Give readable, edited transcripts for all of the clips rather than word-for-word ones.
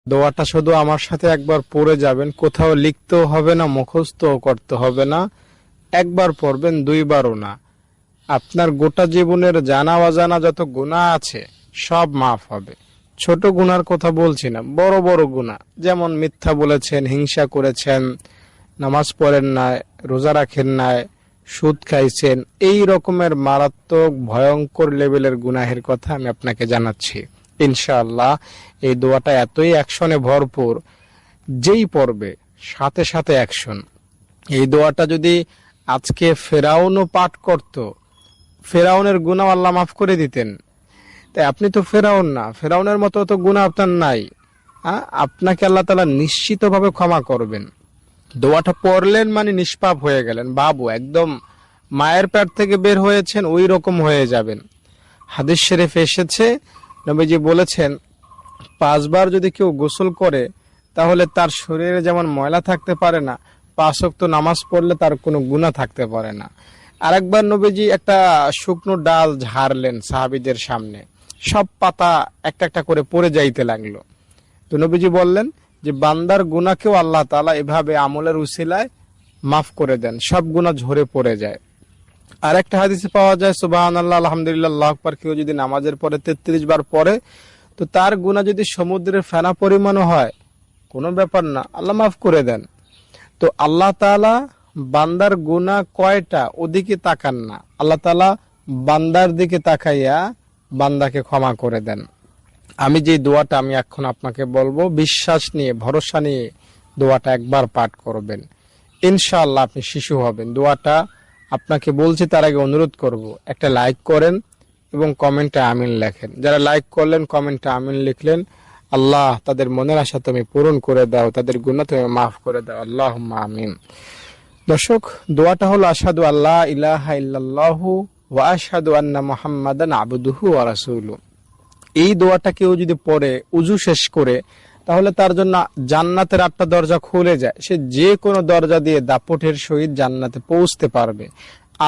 দোয়াটা শুধু আমার সাথে একবার পড়ে যাবেন, কোথাও লিখতেও হবে না, মুখস্থও করতে হবে না। একবার পড়বেন, দুইবারও না। আপনার গোটা জীবনের জানা অজানা যত গুনাহ আছে সব মাফ হবে। ছোট গুনার কথা বলছি না, বড় বড় গুনাহ, যেমন মিথ্যা বলেছেন, হিংসা করেছেন, নামাজ পড়েন নাই, রোজা রাখেন নাই, সুদ খাইছেন, এই রকমের মারাত্মক ভয়ঙ্কর লেভেলের গুনাহের কথা আমি আপনাকে জানাচ্ছি। ইনশাআল্লাহ এই দোয়াটা এতই অ্যাকশনে ভরপুর, যেই পড়বে সাথে সাথে অ্যাকশন। এই দোয়াটা যদি আজকে ফেরাউনও পাঠ করত, ফেরাউনের গুনাহ আল্লাহ মাফ করে দিতেন। তাই আপনি তো ফেরাউন না, ফেরাউনের মতো তো গুনাহ আপনার নাই। আপনাকে আল্লাহ তাআলা নিশ্চিতভাবে ক্ষমা করবেন। দোয়াটা পড়লেন মানে নিষ্পাপ হয়ে গেলেন। বাবু একদম মায়ের পেট থেকে বের হয়েছেন ওই রকম হয়ে যাবেন। হাদিস শরীফ এসেছে, নবীজি বলেছেন 5 বার যদি কেউ গোসল করে তাহলে তার শরীরে যেমন ময়লা থাকতে পারে না, 5 ওয়াক্ত নামাজ পড়লে তার কোনো গুনাহ থাকতে পারে না। আরেকবার নবীজি একটা শুকনো ডাল ঝাড়লেন সাহাবীদের সামনে, সব পাতা একটা একটা করে পড়ে যাইতে লাগলো। তো নবীজি বললেন যে বান্দার গুনাহকেও আল্লাহ তাআলা এভাবে আমলের উসিলায় মাফ করে দেন, সব গুনাহ ঝরে পড়ে যায়। আর একটা হাদিসে পাওয়া যায় সুবহানাল্লাহ আলহামদুলিল্লাহ আল্লাহু আকবার কেউ যদি নামাজের পরে 33 বার পড়ে তো তার গুনাহ যদি সমুদ্রের ফেনা পরিমাণও হয় কোনো ব্যাপার না, আল্লাহ মাফ করে দেন। তো আল্লাহ তাআলা বান্দার গুনাহ কয়টা ওদিকে তাকান না, আল্লাহ তাআলা বান্দার দিকে তাকাইয়া বান্দাকে ক্ষমা করে দেন। আমি যে দোয়াটা আমি এখন আপনাকে বলবো, বিশ্বাস নিয়ে ভরসা নিয়ে দোয়াটা একবার পাঠ করবেন, ইনশাআল্লাহ আপনি শিশু হবেন। দোয়াটা আপনাকে বলছি তার আগে অনুরোধ করব, একটা লাইক করেন এবং কমেন্টে আমিন লেখেন। যারা লাইক করলেন, কমেন্টে আমিন লিখলেন, আল্লাহ তাদের মনের আশা তুমি পূরণ করে দাও, তাদের গুনাহ তুমি মাফ করে দাও, আল্লাহুম্মা আমিন। দর্শক, দোয়াটা হলো আশহাদু আল্লা ইলাহা ইল্লাল্লাহু ওয়া আশহাদু আন্না মুহাম্মাদান আবদুহু ওয়া রাসূলুহু। এই দোয়াটা কেউ যদি পড়ে উজু শেষ করে তাহলে তার জন্য জান্নাতের 8টা দরজা খুলে যায়। সে যে কোনো দরজা দিয়ে দাপটের সহিত জান্নাতে পৌঁছতে পারবে।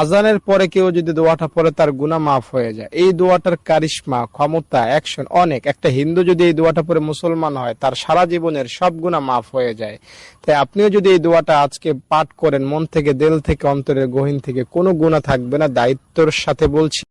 আজানের পরে কেউ যদি দোয়াটা পড়ে তার গুনাহ মাফ হয়ে যায়। এই দোয়াটার কারিশমা, ক্ষমতা, অ্যাকশন অনেক। একটা হিন্দু যদি এই দোয়াটা পড়ে মুসলমান হয় তার সারা জীবনের সব গুনাহ মাফ হয়ে যায়। তাই আপনিও যদি এই দোয়াটা আজকে পাঠ করেন মন থেকে, দিল থেকে, অন্তরের গহীন থেকে, কোনো গুনাহ থাকবে না। দায়িত্বের সাথে বলছি।